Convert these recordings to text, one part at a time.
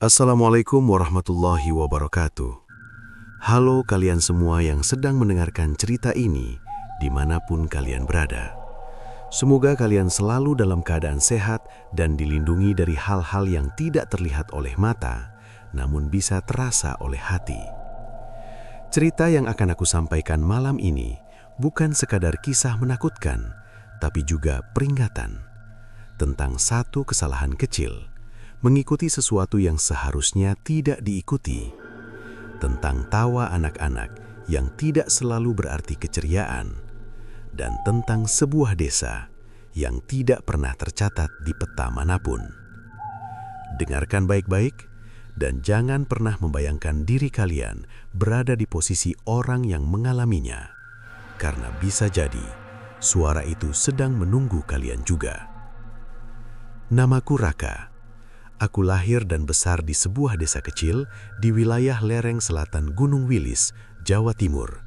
Assalamualaikum warahmatullahi wabarakatuh. Halo kalian semua yang sedang mendengarkan cerita ini dimanapun kalian berada. Semoga kalian selalu dalam keadaan sehat dan dilindungi dari hal-hal yang tidak terlihat oleh mata, namun bisa terasa oleh hati. Cerita yang akan aku sampaikan malam ini bukan sekadar kisah menakutkan, tapi juga peringatan tentang satu kesalahan kecil, mengikuti sesuatu yang seharusnya tidak diikuti, tentang tawa anak-anak yang tidak selalu berarti keceriaan, dan tentang sebuah desa yang tidak pernah tercatat di peta manapun. Dengarkan baik-baik dan jangan pernah membayangkan diri kalian berada di posisi orang yang mengalaminya, karena bisa jadi suara itu sedang menunggu kalian juga. Namaku Raka. Aku lahir dan besar di sebuah desa kecil di wilayah lereng selatan Gunung Wilis, Jawa Timur.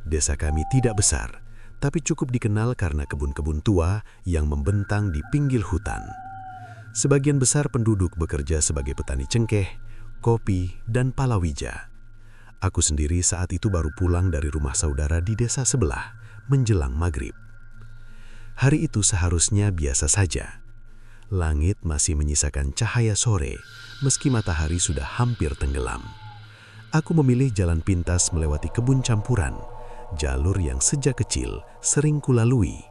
Desa kami tidak besar, tapi cukup dikenal karena kebun-kebun tua yang membentang di pinggir hutan. Sebagian besar penduduk bekerja sebagai petani cengkeh, kopi, dan palawija. Aku sendiri saat itu baru pulang dari rumah saudara di desa sebelah menjelang maghrib. Hari itu seharusnya biasa saja. Langit masih menyisakan cahaya sore, meski matahari sudah hampir tenggelam. Aku memilih jalan pintas melewati kebun campuran, jalur yang sejak kecil sering kulalui.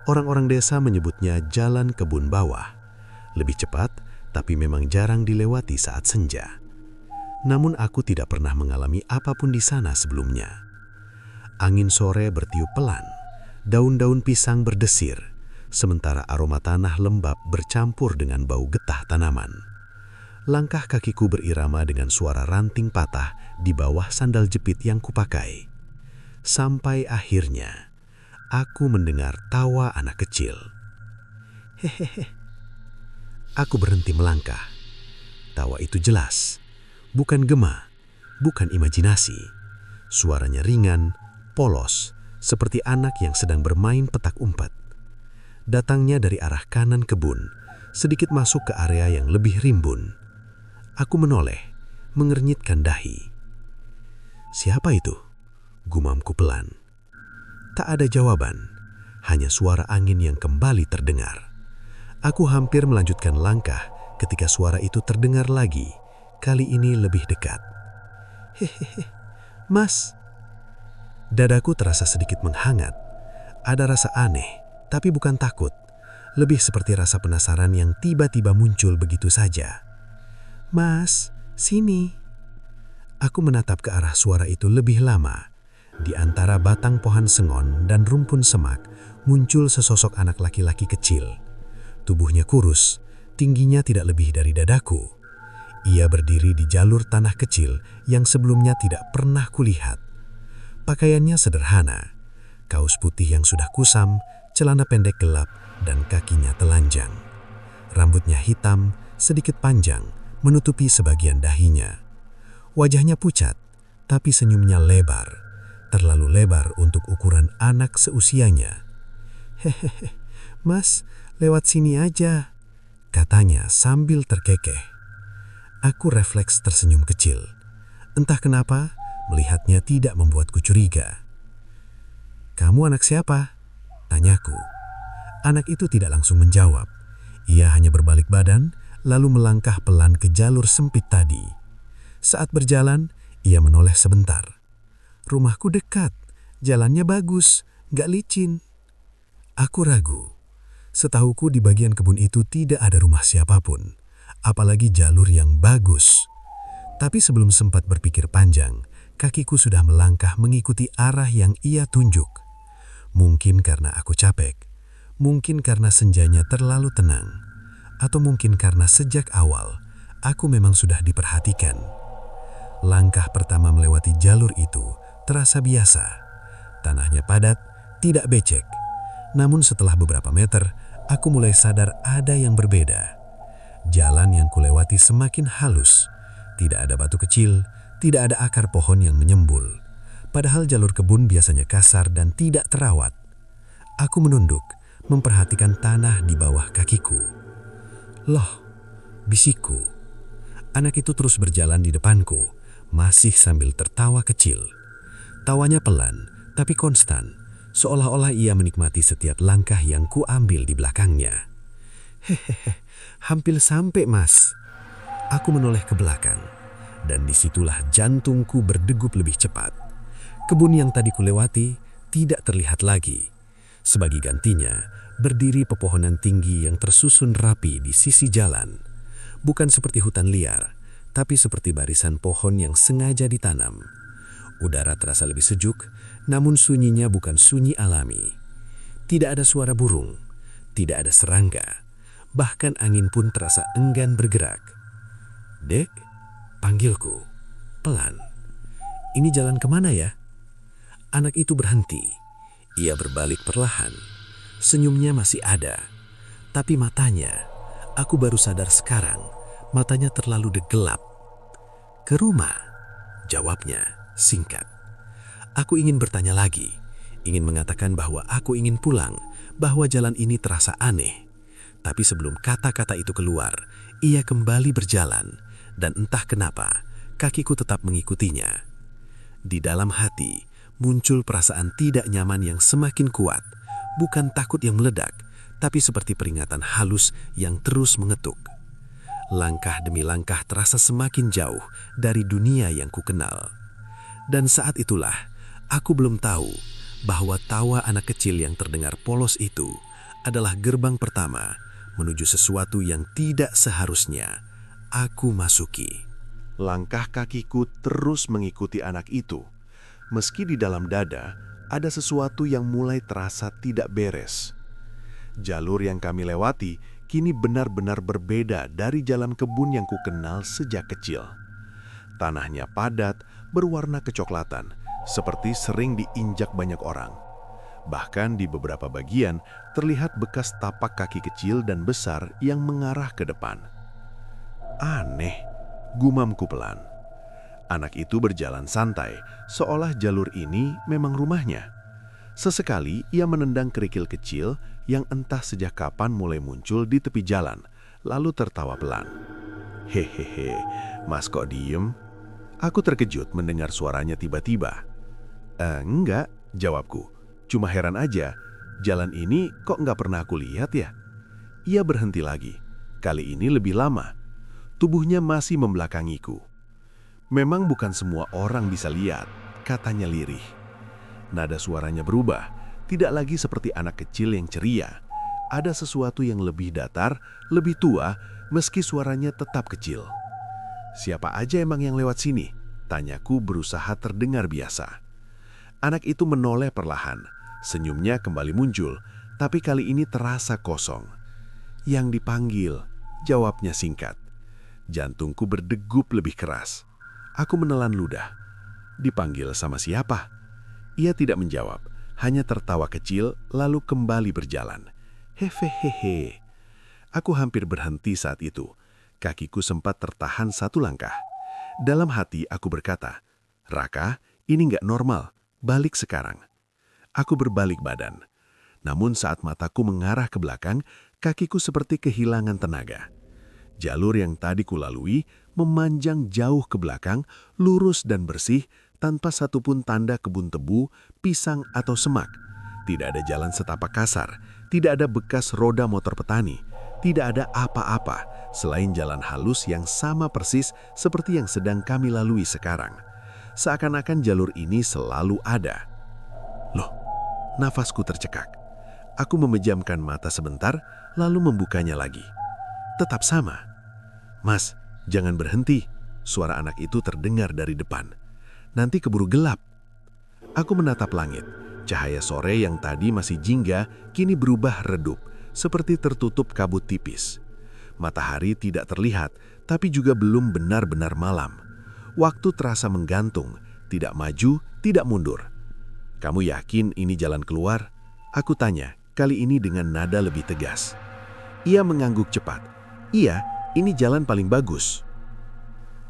Orang-orang desa menyebutnya jalan kebun bawah. Lebih cepat, tapi memang jarang dilewati saat senja. Namun aku tidak pernah mengalami apapun di sana sebelumnya. Angin sore bertiup pelan, daun-daun pisang berdesir, sementara aroma tanah lembab bercampur dengan bau getah tanaman. Langkah kakiku berirama dengan suara ranting patah di bawah sandal jepit yang kupakai. Sampai akhirnya, aku mendengar tawa anak kecil. Hehehe. Aku berhenti melangkah. Tawa itu jelas, bukan gema, bukan imajinasi. Suaranya ringan, polos, seperti anak yang sedang bermain petak umpet. Datangnya dari arah kanan kebun, sedikit masuk ke area yang lebih rimbun. Aku menoleh, mengernyitkan dahi. Siapa itu? Gumamku pelan. Tak ada jawaban, hanya suara angin yang kembali terdengar. Aku hampir melanjutkan langkah ketika suara itu terdengar lagi, kali ini lebih dekat. Hehehe, Mas. Dadaku terasa sedikit menghangat. Ada rasa aneh, tapi bukan takut, lebih seperti rasa penasaran yang tiba-tiba muncul begitu saja. Mas, sini. Aku menatap ke arah suara itu lebih lama. Di antara batang pohon sengon dan rumpun semak, muncul sesosok anak laki-laki kecil. Tubuhnya kurus, tingginya tidak lebih dari dadaku. Ia berdiri di jalur tanah kecil yang sebelumnya tidak pernah kulihat. Pakaiannya sederhana, kaos putih yang sudah kusam, celana pendek gelap, dan kakinya telanjang. Rambutnya hitam, sedikit panjang, menutupi sebagian dahinya. Wajahnya pucat, tapi senyumnya lebar, terlalu lebar untuk ukuran anak seusianya. Hehehe, Mas, lewat sini aja, katanya sambil terkekeh. Aku refleks tersenyum kecil. Entah kenapa, melihatnya tidak membuatku curiga. Kamu anak siapa? Tanyaku. Anak itu tidak langsung menjawab. Ia hanya berbalik badan, lalu melangkah pelan ke jalur sempit tadi. Saat berjalan, ia menoleh sebentar. Rumahku dekat, jalannya bagus, gak licin. Aku ragu. Setahuku di bagian kebun itu tidak ada rumah siapapun, apalagi jalur yang bagus. Tapi sebelum sempat berpikir panjang, kakiku sudah melangkah mengikuti arah yang ia tunjuk. Mungkin karena aku capek, mungkin karena senjanya terlalu tenang, atau mungkin karena sejak awal aku memang sudah diperhatikan. Langkah pertama melewati jalur itu terasa biasa. Tanahnya padat, tidak becek. Namun setelah beberapa meter, aku mulai sadar ada yang berbeda. Jalan yang kulewati semakin halus. Tidak ada batu kecil, tidak ada akar pohon yang menyembul. Padahal jalur kebun biasanya kasar dan tidak terawat. Aku menunduk, memperhatikan tanah di bawah kakiku. Loh, bisikku. Anak itu terus berjalan di depanku, masih sambil tertawa kecil. Tawanya pelan, tapi konstan, seolah-olah ia menikmati setiap langkah yang kuambil di belakangnya. Hehehe, hampir sampai, Mas. Aku menoleh ke belakang, dan disitulah jantungku berdegup lebih cepat. Kebun yang tadi kulewati tidak terlihat lagi. Sebagai gantinya, berdiri pepohonan tinggi yang tersusun rapi di sisi jalan. Bukan seperti hutan liar, tapi seperti barisan pohon yang sengaja ditanam. Udara terasa lebih sejuk, namun sunyinya bukan sunyi alami. Tidak ada suara burung, tidak ada serangga, bahkan angin pun terasa enggan bergerak. "Dek," panggilku, pelan. "Ini jalan kemana ya?" Anak itu berhenti. Ia berbalik perlahan. Senyumnya masih ada, tapi matanya, aku baru sadar sekarang, matanya terlalu gelap. "Ke rumah," jawabnya singkat. Aku ingin bertanya lagi, ingin mengatakan bahwa aku ingin pulang, bahwa jalan ini terasa aneh. Tapi sebelum kata-kata itu keluar, ia kembali berjalan, dan entah kenapa, kakiku tetap mengikutinya. Di dalam hati, muncul perasaan tidak nyaman yang semakin kuat, bukan takut yang meledak, tapi seperti peringatan halus yang terus mengetuk. Langkah demi langkah terasa semakin jauh dari dunia yang kukenal. Dan saat itulah, aku belum tahu bahwa tawa anak kecil yang terdengar polos itu adalah gerbang pertama menuju sesuatu yang tidak seharusnya aku masuki. Langkah kakiku terus mengikuti anak itu, meski di dalam dada ada sesuatu yang mulai terasa tidak beres. Jalur yang kami lewati kini benar-benar berbeda dari jalan kebun yang kukenal sejak kecil. Tanahnya padat, berwarna kecoklatan, seperti sering diinjak banyak orang. Bahkan di beberapa bagian terlihat bekas tapak kaki kecil dan besar yang mengarah ke depan. "Aneh," gumamku pelan. Anak itu berjalan santai, seolah jalur ini memang rumahnya. Sesekali ia menendang kerikil kecil yang entah sejak kapan mulai muncul di tepi jalan, lalu tertawa pelan. "Hehehe, Mas kok diem?" Aku terkejut mendengar suaranya tiba-tiba. Enggak," jawabku. "Cuma heran aja, jalan ini kok nggak pernah aku lihat ya?" Ia berhenti lagi, kali ini lebih lama. Tubuhnya masih membelakangiku. "Memang bukan semua orang bisa lihat," katanya lirih. Nada suaranya berubah, tidak lagi seperti anak kecil yang ceria. Ada sesuatu yang lebih datar, lebih tua, meski suaranya tetap kecil. "Siapa aja emang yang lewat sini?" tanyaku berusaha terdengar biasa. Anak itu menoleh perlahan, senyumnya kembali muncul, tapi kali ini terasa kosong. "Yang dipanggil," jawabnya singkat. Jantungku berdegup lebih keras. Aku menelan ludah. "Dipanggil sama siapa?" Ia tidak menjawab, hanya tertawa kecil lalu kembali berjalan. Hehehe. Aku hampir berhenti saat itu. Kakiku sempat tertahan satu langkah. Dalam hati aku berkata, "Raka, ini nggak normal, balik sekarang." Aku berbalik badan. Namun saat mataku mengarah ke belakang, kakiku seperti kehilangan tenaga. Jalur yang tadi kulalui memanjang jauh ke belakang, lurus dan bersih, tanpa satupun tanda kebun tebu, pisang atau semak. Tidak ada jalan setapak kasar, tidak ada bekas roda motor petani, tidak ada apa-apa selain jalan halus yang sama persis seperti yang sedang kami lalui sekarang. Seakan-akan jalur ini selalu ada. Loh, nafasku tercekak. Aku memejamkan mata sebentar, lalu membukanya lagi. Tetap sama. "Mas, jangan berhenti," suara anak itu terdengar dari depan. "Nanti keburu gelap." Aku menatap langit. Cahaya sore yang tadi masih jingga kini berubah redup, seperti tertutup kabut tipis. Matahari tidak terlihat, tapi juga belum benar-benar malam. Waktu terasa menggantung, tidak maju, tidak mundur. "Kamu yakin ini jalan keluar?" Aku tanya, kali ini dengan nada lebih tegas. Ia mengangguk cepat. "Iya, ini jalan paling bagus."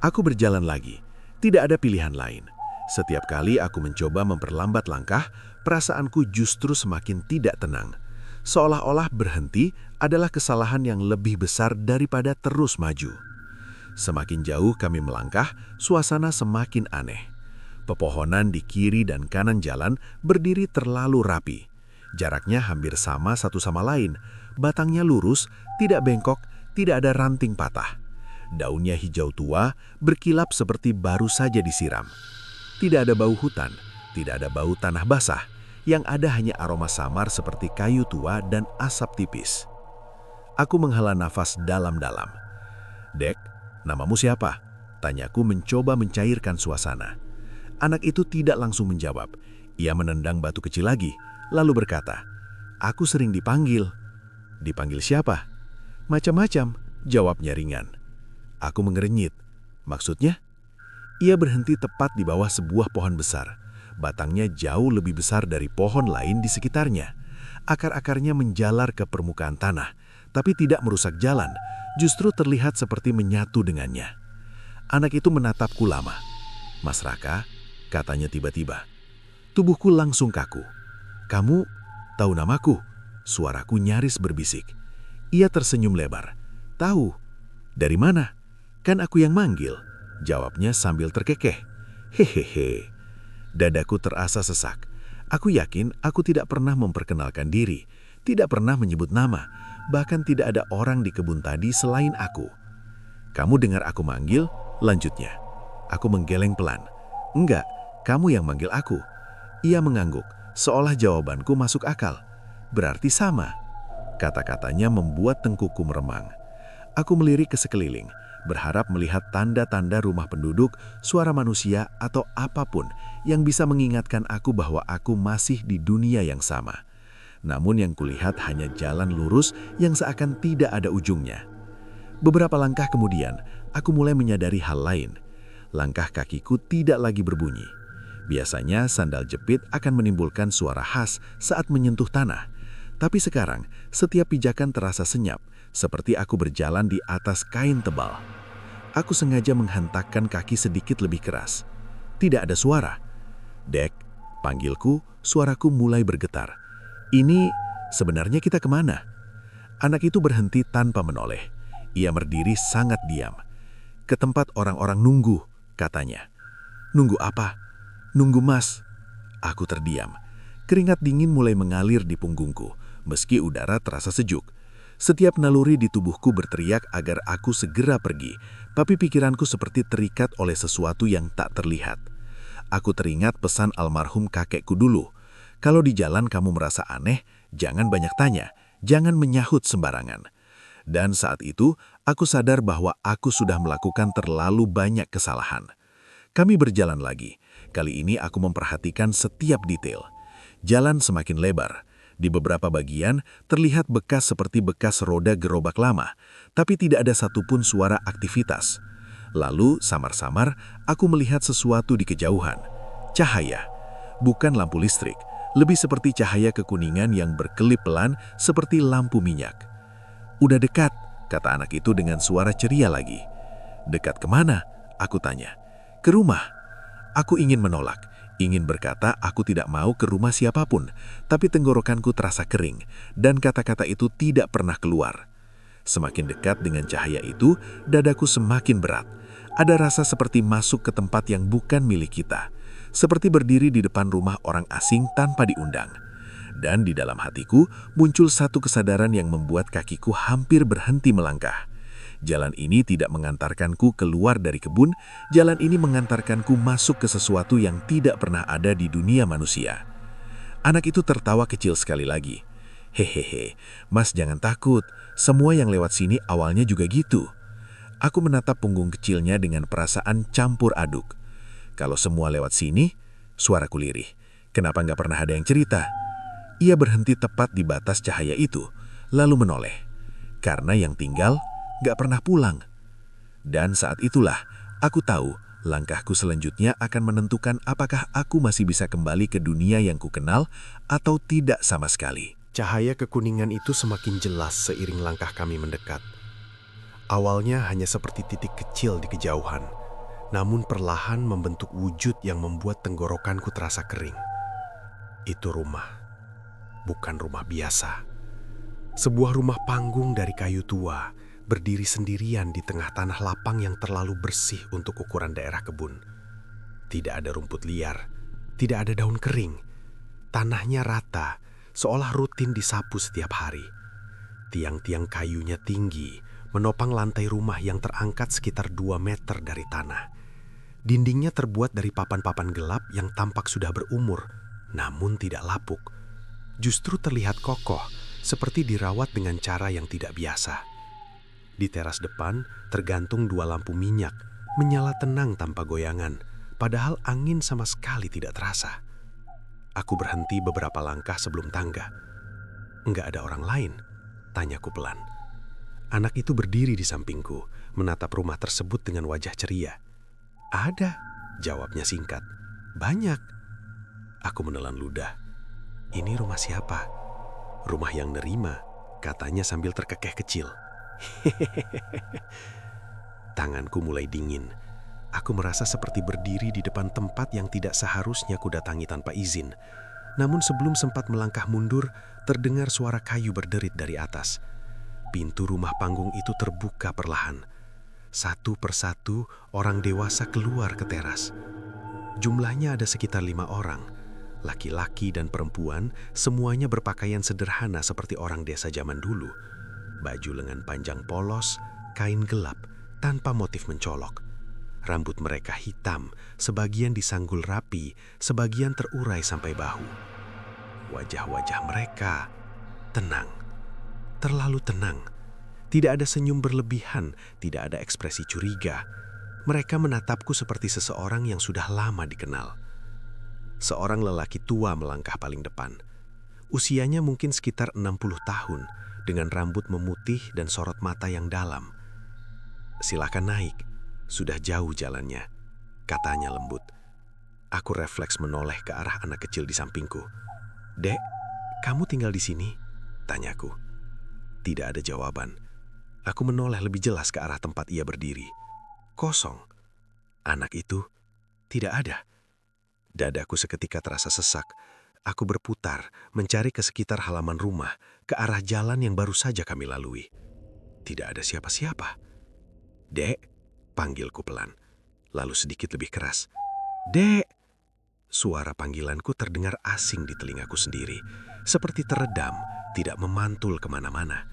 Aku berjalan lagi. Tidak ada pilihan lain. Setiap kali aku mencoba memperlambat langkah, perasaanku justru semakin tidak tenang. Seolah-olah berhenti adalah kesalahan yang lebih besar daripada terus maju. Semakin jauh kami melangkah, suasana semakin aneh. Pepohonan di kiri dan kanan jalan berdiri terlalu rapi. Jaraknya hampir sama satu sama lain. Batangnya lurus, tidak bengkok, tidak ada ranting patah. Daunnya hijau tua, berkilap seperti baru saja disiram. Tidak ada bau hutan, tidak ada bau tanah basah. Yang ada hanya aroma samar seperti kayu tua dan asap tipis. Aku menghela nafas dalam-dalam. "Dek, namamu siapa?" Tanyaku mencoba mencairkan suasana. Anak itu tidak langsung menjawab. Ia menendang batu kecil lagi, lalu berkata, "Aku sering dipanggil." "Dipanggil siapa?" "Macam-macam," jawabnya ringan. Aku mengerenyit. "Maksudnya?" Ia berhenti tepat di bawah sebuah pohon besar. Batangnya jauh lebih besar dari pohon lain di sekitarnya. Akar-akarnya menjalar ke permukaan tanah, tapi tidak merusak jalan, justru terlihat seperti menyatu dengannya. Anak itu menatapku lama. "Mas Raka," katanya tiba-tiba. Tubuhku langsung kaku. "Kamu tahu namaku?" Suaraku nyaris berbisik. Ia tersenyum lebar. "Tahu. Dari mana?" "Kan aku yang manggil," jawabnya sambil terkekeh. "Hehehe." Dadaku terasa sesak. Aku yakin aku tidak pernah memperkenalkan diri, tidak pernah menyebut nama, bahkan tidak ada orang di kebun tadi selain aku. "Kamu dengar aku manggil?" lanjutnya. Aku menggeleng pelan. "Enggak, kamu yang manggil aku." Ia mengangguk, seolah jawabanku masuk akal. "Berarti sama." Kata-katanya membuat tengkukku meremang. Aku melirik ke sekeliling, berharap melihat tanda-tanda rumah penduduk, suara manusia, atau apapun yang bisa mengingatkan aku bahwa aku masih di dunia yang sama. Namun yang kulihat hanya jalan lurus yang seakan tidak ada ujungnya. Beberapa langkah kemudian, aku mulai menyadari hal lain. Langkah kakiku tidak lagi berbunyi. Biasanya sandal jepit akan menimbulkan suara khas saat menyentuh tanah. Tapi sekarang, setiap pijakan terasa senyap, seperti aku berjalan di atas kain tebal. Aku sengaja menghentakkan kaki sedikit lebih keras. Tidak ada suara. "Dek," panggilku, suaraku mulai bergetar. "Ini sebenarnya kita kemana?" Anak itu berhenti tanpa menoleh. Ia berdiri sangat diam. "Ke tempat orang-orang nunggu," katanya. "Nunggu apa?" "Nunggu Mas." Aku terdiam. Keringat dingin mulai mengalir di punggungku, meski udara terasa sejuk. Setiap naluri di tubuhku berteriak agar aku segera pergi, tapi pikiranku seperti terikat oleh sesuatu yang tak terlihat. Aku teringat pesan almarhum kakekku dulu. "Kalau di jalan kamu merasa aneh, jangan banyak tanya, jangan menyahut sembarangan." Dan saat itu, aku sadar bahwa aku sudah melakukan terlalu banyak kesalahan. Kami berjalan lagi. Kali ini aku memperhatikan setiap detail. Jalan semakin lebar. Di beberapa bagian terlihat bekas seperti bekas roda gerobak lama, tapi tidak ada satupun suara aktivitas. Lalu, samar-samar, aku melihat sesuatu di kejauhan. Cahaya. Bukan lampu listrik, lebih seperti cahaya kekuningan yang berkelip pelan seperti lampu minyak. "Udah dekat," kata anak itu dengan suara ceria lagi. "Dekat kemana?" aku tanya. "Ke rumah." Aku ingin menolak, ingin berkata aku tidak mau ke rumah siapapun, tapi tenggorokanku terasa kering, dan kata-kata itu tidak pernah keluar. Semakin dekat dengan cahaya itu, dadaku semakin berat. Ada rasa seperti masuk ke tempat yang bukan milik kita, seperti berdiri di depan rumah orang asing tanpa diundang. Dan di dalam hatiku muncul satu kesadaran yang membuat kakiku hampir berhenti melangkah. Jalan ini tidak mengantarkanku keluar dari kebun, jalan ini mengantarkanku masuk ke sesuatu yang tidak pernah ada di dunia manusia. Anak itu tertawa kecil sekali lagi. "Hehehe, Mas jangan takut, semua yang lewat sini awalnya juga gitu." Aku menatap punggung kecilnya dengan perasaan campur aduk. "Kalau semua lewat sini," suaraku lirih, "kenapa nggak pernah ada yang cerita?" Ia berhenti tepat di batas cahaya itu, lalu menoleh. "Karena yang tinggal gak pernah pulang." Dan saat itulah aku tahu langkahku selanjutnya akan menentukan apakah aku masih bisa kembali ke dunia yang kukenal atau tidak sama sekali. Cahaya kekuningan itu semakin jelas seiring langkah kami mendekat. Awalnya hanya seperti titik kecil di kejauhan, namun perlahan membentuk wujud yang membuat tenggorokanku terasa kering. Itu rumah, bukan rumah biasa. Sebuah rumah panggung dari kayu tua, berdiri sendirian di tengah tanah lapang yang terlalu bersih untuk ukuran daerah kebun. Tidak ada rumput liar, tidak ada daun kering. Tanahnya rata, seolah rutin disapu setiap hari. Tiang-tiang kayunya tinggi, menopang lantai rumah yang terangkat sekitar 2 meter dari tanah. Dindingnya terbuat dari papan-papan gelap yang tampak sudah berumur, namun tidak lapuk. Justru terlihat kokoh, seperti dirawat dengan cara yang tidak biasa. Di teras depan tergantung 2 lampu minyak, menyala tenang tanpa goyangan, padahal angin sama sekali tidak terasa. Aku berhenti beberapa langkah sebelum tangga. "Enggak ada orang lain?" tanyaku pelan. Anak itu berdiri di sampingku, menatap rumah tersebut dengan wajah ceria. "Ada," jawabnya singkat. "Banyak." Aku menelan ludah. "Ini rumah siapa?" "Rumah yang nerima," katanya sambil terkekeh kecil. Tanganku mulai dingin. Aku merasa seperti berdiri di depan tempat yang tidak seharusnya ku datangi tanpa izin. Namun sebelum sempat melangkah mundur, terdengar suara kayu berderit dari atas. Pintu rumah panggung itu terbuka perlahan. Satu persatu orang dewasa keluar ke teras. Jumlahnya ada sekitar 5 orang. Laki-laki dan perempuan, semuanya berpakaian sederhana seperti orang desa zaman dulu. Baju lengan panjang polos, kain gelap, tanpa motif mencolok. Rambut mereka hitam, sebagian disanggul rapi, sebagian terurai sampai bahu. Wajah-wajah mereka tenang, terlalu tenang. Tidak ada senyum berlebihan, tidak ada ekspresi curiga. Mereka menatapku seperti seseorang yang sudah lama dikenal. Seorang lelaki tua melangkah paling depan. Usianya mungkin sekitar 60 tahun, dengan rambut memutih dan sorot mata yang dalam. "Silakan naik, sudah jauh jalannya," katanya lembut. Aku refleks menoleh ke arah anak kecil di sampingku. "Dek, kamu tinggal di sini?" tanyaku. Tidak ada jawaban. Aku menoleh lebih jelas ke arah tempat ia berdiri. Kosong. Anak itu tidak ada. Dadaku seketika terasa sesak. Aku berputar, mencari ke sekitar halaman rumah, ke arah jalan yang baru saja kami lalui. Tidak ada siapa-siapa. "Dek," panggilku pelan, lalu sedikit lebih keras. "Dek!" Suara panggilanku terdengar asing di telingaku sendiri, seperti teredam, tidak memantul kemana-mana.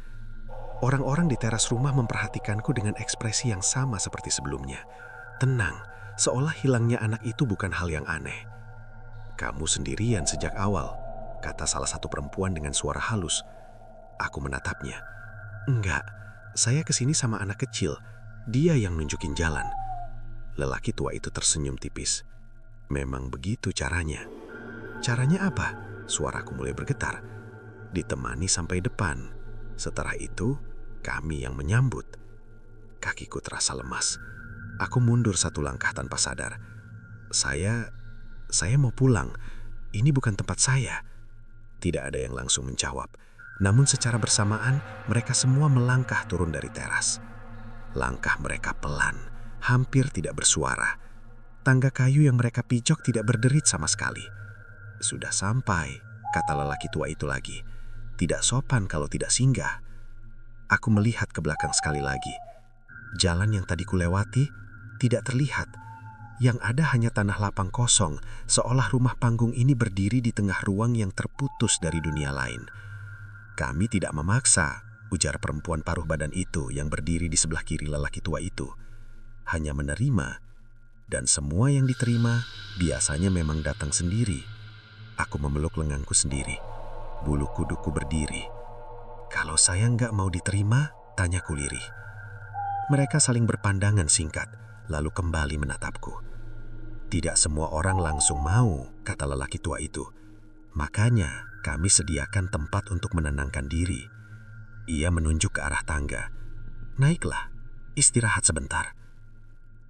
Orang-orang di teras rumah memperhatikanku dengan ekspresi yang sama seperti sebelumnya. Tenang, seolah hilangnya anak itu bukan hal yang aneh. "Kamu sendirian sejak awal," kata salah satu perempuan dengan suara halus. Aku menatapnya. "Enggak, saya kesini sama anak kecil. Dia yang nunjukin jalan." Lelaki tua itu tersenyum tipis. "Memang begitu caranya." "Caranya apa?" Suaraku mulai bergetar. "Ditemani sampai depan. Setelah itu, kami yang menyambut." Kakiku terasa lemas. Aku mundur 1 langkah tanpa sadar. Saya mau pulang. Ini bukan tempat saya." Tidak ada yang langsung menjawab. Namun secara bersamaan, mereka semua melangkah turun dari teras. Langkah mereka pelan, hampir tidak bersuara. Tangga kayu yang mereka pijok tidak berderit sama sekali. "Sudah sampai," kata lelaki tua itu lagi. "Tidak sopan kalau tidak singgah." Aku melihat ke belakang sekali lagi. Jalan yang tadi kulewati tidak terlihat. Yang ada hanya tanah lapang kosong, seolah rumah panggung ini berdiri di tengah ruang yang terputus dari dunia lain. "Kami tidak memaksa," ujar perempuan paruh badan itu yang berdiri di sebelah kiri lelaki tua itu. "Hanya menerima, dan semua yang diterima biasanya memang datang sendiri." Aku memeluk lenganku sendiri. Bulu kuduku berdiri. "Kalau saya nggak mau diterima?" tanyaku lirih. Mereka saling berpandangan singkat, lalu kembali menatapku. "Tidak semua orang langsung mau," kata lelaki tua itu. "Makanya kami sediakan tempat untuk menenangkan diri." Ia menunjuk ke arah tangga. "Naiklah, istirahat sebentar."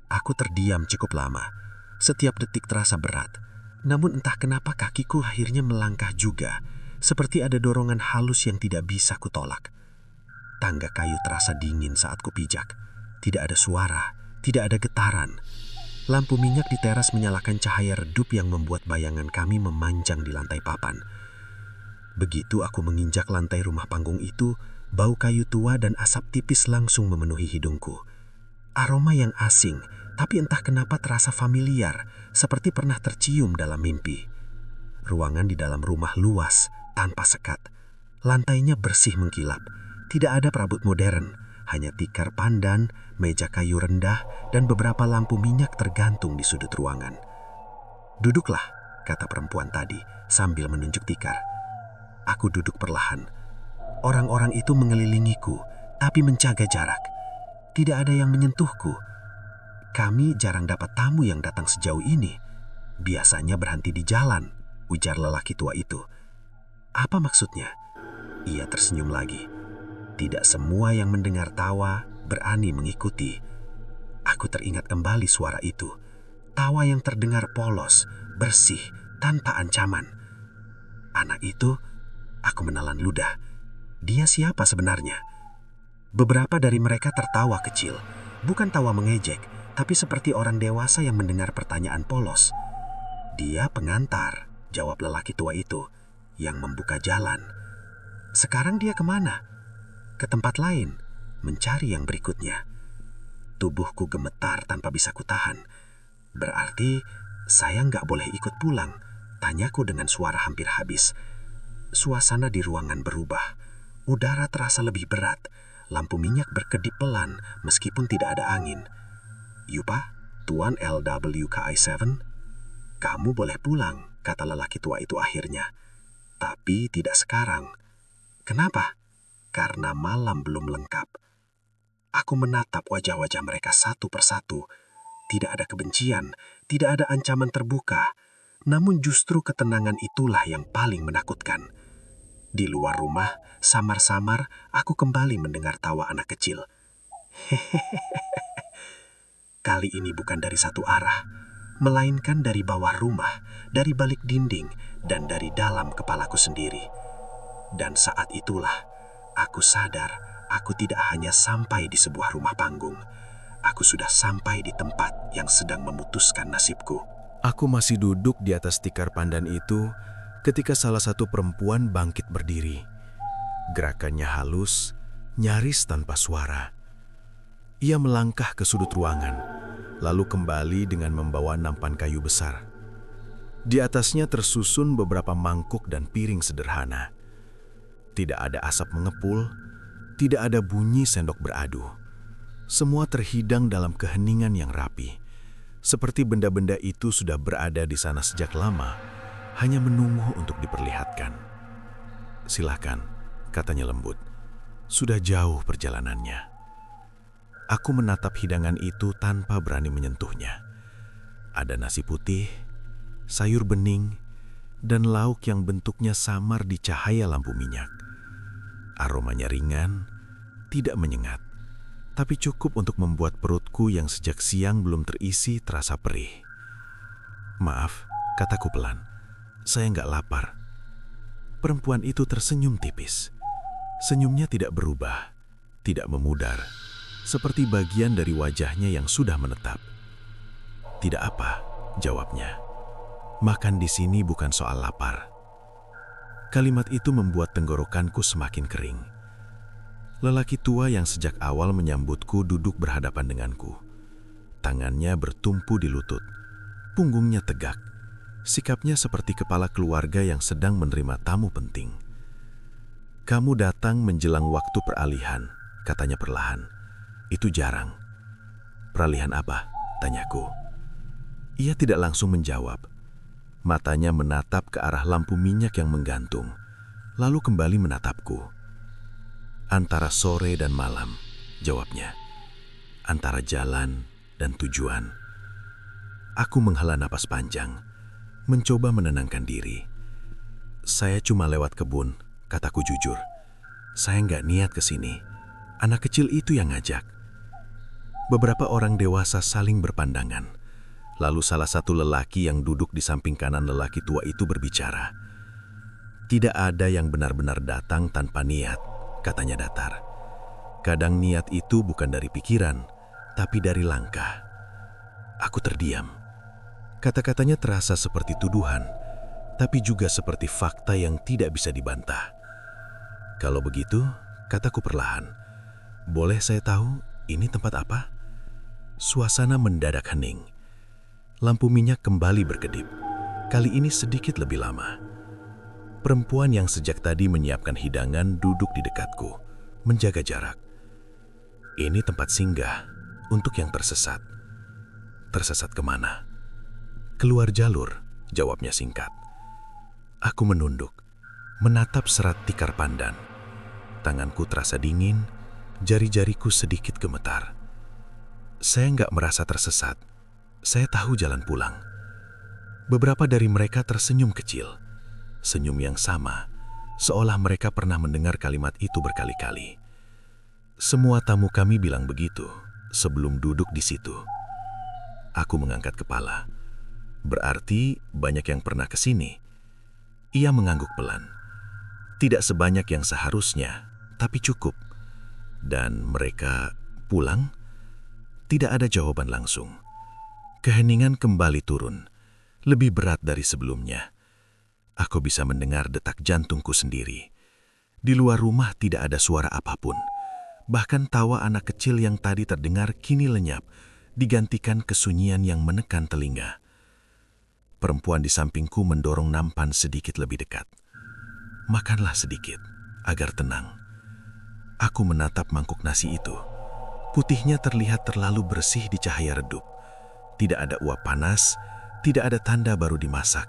Aku terdiam cukup lama. Setiap detik terasa berat. Namun entah kenapa kakiku akhirnya melangkah juga, seperti ada dorongan halus yang tidak bisa kutolak. Tangga kayu terasa dingin saat kupijak. Tidak ada suara, tidak ada getaran. Lampu minyak di teras menyalakan cahaya redup yang membuat bayangan kami memanjang di lantai papan. Begitu aku menginjak lantai rumah panggung itu, Bau kayu tua dan asap tipis langsung memenuhi hidungku. Aroma yang asing, tapi entah kenapa terasa familiar, seperti pernah tercium dalam mimpi. Ruangan di dalam rumah luas, tanpa sekat. Lantainya bersih mengkilap. Tidak ada perabot modern, hanya tikar pandan, meja kayu rendah, dan beberapa lampu minyak tergantung di sudut ruangan. "Duduklah," kata perempuan tadi sambil menunjuk tikar. Aku duduk perlahan. Orang-orang itu mengelilingiku, tapi menjaga jarak. Tidak ada yang menyentuhku. "Kami jarang dapat tamu yang datang sejauh ini. Biasanya berhenti di jalan," ujar lelaki tua itu. "Apa maksudnya?" Ia tersenyum lagi. Tidak semua yang mendengar tawa berani mengikuti. Aku teringat kembali suara itu. Tawa yang terdengar polos, bersih, tanpa ancaman. Anak itu, aku menelan ludah. Dia siapa sebenarnya? Beberapa dari mereka tertawa kecil. Bukan tawa mengejek, tapi seperti orang dewasa yang mendengar pertanyaan polos. "Dia pengantar," jawab lelaki tua itu, "yang membuka jalan." "Sekarang dia kemana?" "Ke tempat lain, mencari yang berikutnya." Tubuhku gemetar tanpa bisa kutahan. "Berarti saya nggak boleh ikut pulang?" tanyaku dengan suara hampir habis. Suasana di ruangan berubah. Udara terasa lebih berat. Lampu minyak berkedip pelan meskipun tidak ada angin. "Yupa, Tuan LWKI7, kamu boleh pulang," kata lelaki tua itu akhirnya. "Tapi tidak sekarang." "Kenapa?" "Karena malam belum lengkap." Aku menatap wajah-wajah mereka satu persatu. Tidak ada kebencian, tidak ada ancaman terbuka. Namun justru ketenangan itulah yang paling menakutkan. Di luar rumah, samar-samar aku kembali mendengar tawa anak kecil. Kali ini bukan dari satu arah, melainkan dari bawah rumah, dari balik dinding, dan dari dalam kepalaku sendiri. Dan saat itulah, aku sadar aku tidak hanya sampai di sebuah rumah panggung. Aku sudah sampai di tempat yang sedang memutuskan nasibku. Aku masih duduk di atas tikar pandan itu ketika salah satu perempuan bangkit berdiri. Gerakannya halus, nyaris tanpa suara. Ia melangkah ke sudut ruangan, lalu kembali dengan membawa nampan kayu besar. Di atasnya tersusun beberapa mangkuk dan piring sederhana. Tidak ada asap mengepul, tidak ada bunyi sendok beradu. Semua terhidang dalam keheningan yang rapi, seperti benda-benda itu sudah berada di sana sejak lama, hanya menunggu untuk diperlihatkan. "Silakan," katanya lembut. "Sudah jauh perjalanannya." Aku menatap hidangan itu tanpa berani menyentuhnya. Ada nasi putih, sayur bening, dan lauk yang bentuknya samar di cahaya lampu minyak. Aromanya ringan, tidak menyengat, tapi cukup untuk membuat perutku yang sejak siang belum terisi terasa perih. "Maaf," kataku pelan. "Saya nggak lapar." Perempuan itu tersenyum tipis. Senyumnya tidak berubah, tidak memudar, seperti bagian dari wajahnya yang sudah menetap. "Tidak apa," jawabnya. "Makan di sini bukan soal lapar." Kalimat itu membuat tenggorokanku semakin kering. Lelaki tua yang sejak awal menyambutku duduk berhadapan denganku. Tangannya bertumpu di lutut, punggungnya tegak. Sikapnya seperti kepala keluarga yang sedang menerima tamu penting. "Kamu datang menjelang waktu peralihan," katanya perlahan. "Itu jarang." "Peralihan apa?" tanyaku. Ia tidak langsung menjawab. Matanya menatap ke arah lampu minyak yang menggantung, lalu kembali menatapku. "Antara sore dan malam," jawabnya. "Antara jalan dan tujuan." Aku menghela napas panjang, mencoba menenangkan diri. "Saya cuma lewat kebun," kataku jujur. "Saya nggak niat ke sini. Anak kecil itu yang ngajak." Beberapa orang dewasa saling berpandangan. Lalu salah satu lelaki yang duduk di samping kanan lelaki tua itu berbicara. "Tidak ada yang benar-benar datang tanpa niat," katanya datar. "Kadang niat itu bukan dari pikiran, tapi dari langkah." Aku terdiam. Kata-katanya terasa seperti tuduhan, tapi juga seperti fakta yang tidak bisa dibantah. "Kalau begitu, Kataku perlahan. Boleh saya tahu ini tempat apa? Suasana mendadak hening. Lampu minyak kembali berkedip. Kali ini sedikit lebih lama. Perempuan yang sejak tadi menyiapkan hidangan duduk di dekatku, menjaga jarak. Ini tempat singgah untuk yang tersesat. Tersesat kemana? Keluar jalur, jawabnya singkat. Aku menunduk, menatap serat tikar pandan. Tanganku terasa dingin, jari-jariku sedikit gemetar. Saya nggak merasa tersesat. Saya tahu jalan pulang. Beberapa dari mereka tersenyum kecil. Senyum yang sama, seolah mereka pernah mendengar kalimat itu berkali-kali. Semua tamu kami bilang begitu sebelum duduk di situ. Aku mengangkat kepala. Berarti banyak yang pernah ke sini. Ia mengangguk pelan. Tidak sebanyak yang seharusnya, tapi cukup. Dan mereka pulang? Tidak ada jawaban langsung. Keheningan kembali turun, lebih berat dari sebelumnya. Aku bisa mendengar detak jantungku sendiri. Di luar rumah tidak ada suara apapun. Bahkan tawa anak kecil yang tadi terdengar kini lenyap, digantikan kesunyian yang menekan telinga. Perempuan di sampingku mendorong nampan sedikit lebih dekat. Makanlah sedikit, agar tenang. Aku menatap mangkuk nasi itu. Putihnya terlihat terlalu bersih di cahaya redup. Tidak ada uap panas, tidak ada tanda baru dimasak.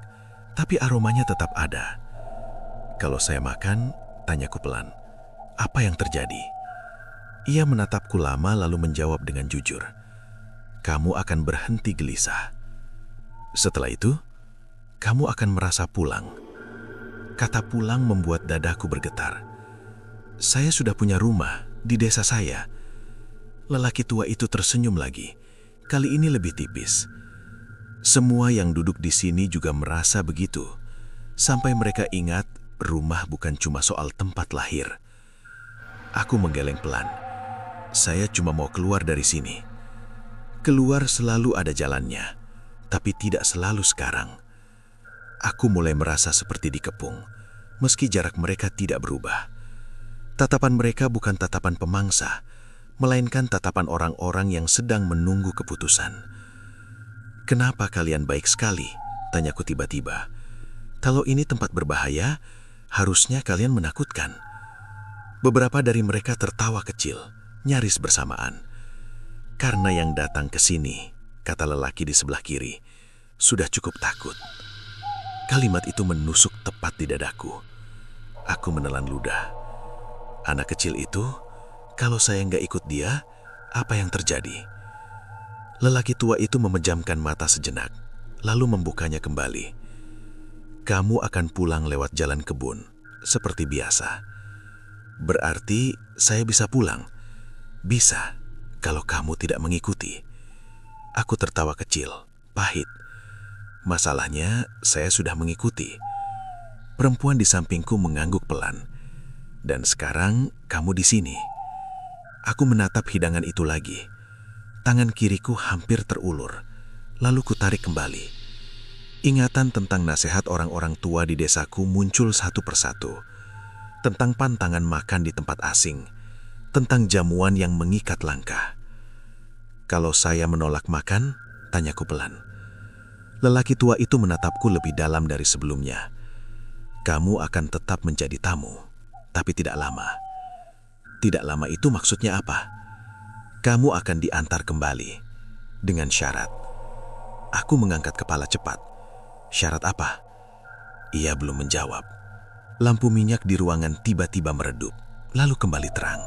Tapi aromanya tetap ada. Kalau saya makan, tanyaku pelan, apa yang terjadi? Ia menatapku lama lalu menjawab dengan jujur, kamu akan berhenti gelisah. Setelah itu, kamu akan merasa pulang. Kata pulang membuat dadaku bergetar. Saya sudah punya rumah di desa saya. Lelaki tua itu tersenyum lagi, kali ini lebih tipis. Semua yang duduk di sini juga merasa begitu, sampai mereka ingat rumah bukan cuma soal tempat lahir. Aku menggeleng pelan. Saya cuma mau keluar dari sini. Keluar selalu ada jalannya, tapi tidak selalu sekarang. Aku mulai merasa seperti dikepung, meski jarak mereka tidak berubah. Tatapan mereka bukan tatapan pemangsa, melainkan tatapan orang-orang yang sedang menunggu keputusan. Kenapa kalian baik sekali? Tanyaku tiba-tiba. Kalau ini tempat berbahaya, harusnya kalian menakutkan. Beberapa dari mereka tertawa kecil, nyaris bersamaan. Karena yang datang ke sini, kata lelaki di sebelah kiri, sudah cukup takut. Kalimat itu menusuk tepat di dadaku. Aku menelan ludah. Anak kecil itu, kalau saya nggak ikut dia, apa yang terjadi? Lelaki tua itu memejamkan mata sejenak, lalu membukanya kembali. Kamu akan pulang lewat jalan kebun, seperti biasa. Berarti saya bisa pulang? Bisa, kalau kamu tidak mengikuti. Aku tertawa kecil, pahit. Masalahnya, saya sudah mengikuti. Perempuan di sampingku mengangguk pelan. Dan sekarang kamu di sini. Aku menatap hidangan itu lagi. Tangan kiriku hampir terulur, lalu kutarik kembali. Ingatan tentang nasihat orang-orang tua di desaku muncul satu persatu. Tentang pantangan makan di tempat asing, tentang jamuan yang mengikat langkah. Kalau saya menolak makan, tanyaku pelan. Lelaki tua itu menatapku lebih dalam dari sebelumnya. Kamu akan tetap menjadi tamu, tapi tidak lama. Tidak lama itu maksudnya apa? Kamu akan diantar kembali, dengan syarat. Aku mengangkat kepala cepat. Syarat apa? Ia belum menjawab. Lampu minyak di ruangan tiba-tiba meredup, lalu kembali terang.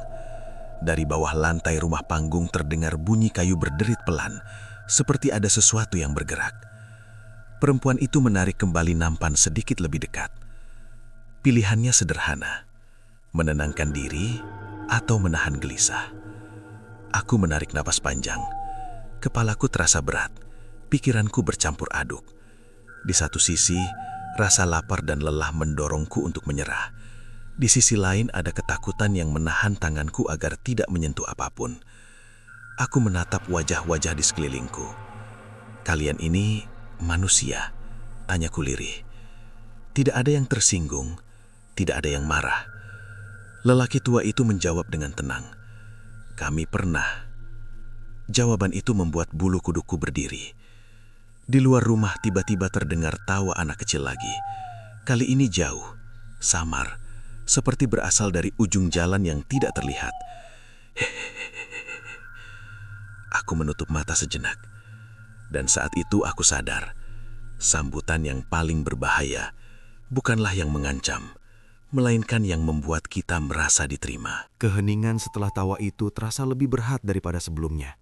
Dari bawah lantai rumah panggung terdengar bunyi kayu berderit pelan, seperti ada sesuatu yang bergerak. Perempuan itu menarik kembali nampan sedikit lebih dekat. Pilihannya sederhana, menenangkan diri atau menahan gelisah. Aku menarik napas panjang. Kepalaku terasa berat, pikiranku bercampur aduk. Di satu sisi, rasa lapar dan lelah mendorongku untuk menyerah. Di sisi lain ada ketakutan yang menahan tanganku agar tidak menyentuh apapun. Aku menatap wajah-wajah di sekelilingku. Kalian ini manusia, tanyaku lirih. Tidak ada yang tersinggung, tidak ada yang marah. Lelaki tua itu menjawab dengan tenang. Kami pernah. Jawaban itu membuat bulu kuduku berdiri. Di luar rumah tiba-tiba terdengar tawa anak kecil lagi. Kali ini jauh, samar, seperti berasal dari ujung jalan yang tidak terlihat. Aku menutup mata sejenak. Dan saat itu aku sadar, sambutan yang paling berbahaya bukanlah yang mengancam, melainkan yang membuat kita merasa diterima. Keheningan setelah tawa itu terasa lebih berat daripada sebelumnya.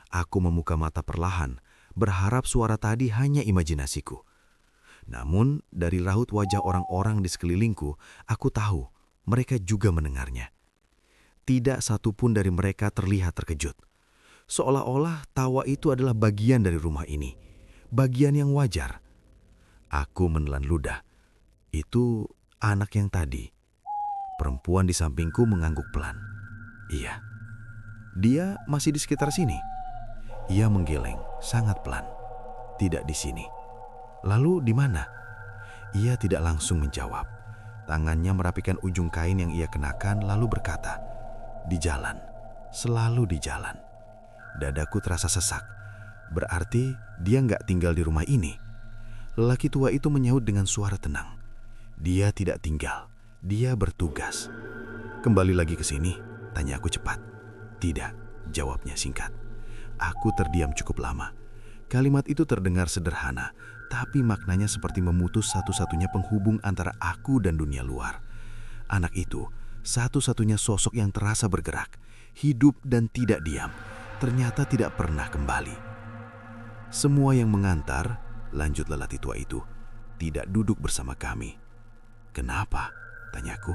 Aku membuka mata perlahan, berharap suara tadi hanya imajinasiku. Namun, dari raut wajah orang-orang di sekelilingku, aku tahu mereka juga mendengarnya. Tidak satupun dari mereka terlihat terkejut. Seolah-olah tawa itu adalah bagian dari rumah ini, bagian yang wajar. Aku menelan ludah. Itu anak yang tadi. Perempuan di sampingku mengangguk pelan. Iya, dia masih di sekitar sini. Ia menggeleng sangat pelan. Tidak di sini. Lalu di mana? Ia tidak langsung menjawab. Tangannya merapikan ujung kain yang ia kenakan lalu berkata, "Di jalan, selalu di jalan." Dadaku terasa sesak. Berarti dia nggak tinggal di rumah ini. Lelaki tua itu menyahut dengan suara tenang. Dia tidak tinggal, dia bertugas. "Kembali lagi ke sini?" tanya aku cepat. "Tidak," jawabnya singkat. Aku terdiam cukup lama. Kalimat itu terdengar sederhana, tapi maknanya seperti memutus satu-satunya penghubung antara aku dan dunia luar. Anak itu, satu-satunya sosok yang terasa bergerak, hidup dan tidak diam, ternyata tidak pernah kembali. Semua yang mengantar, lanjut lelaki tua itu, tidak duduk bersama kami. "Kenapa?" tanyaku.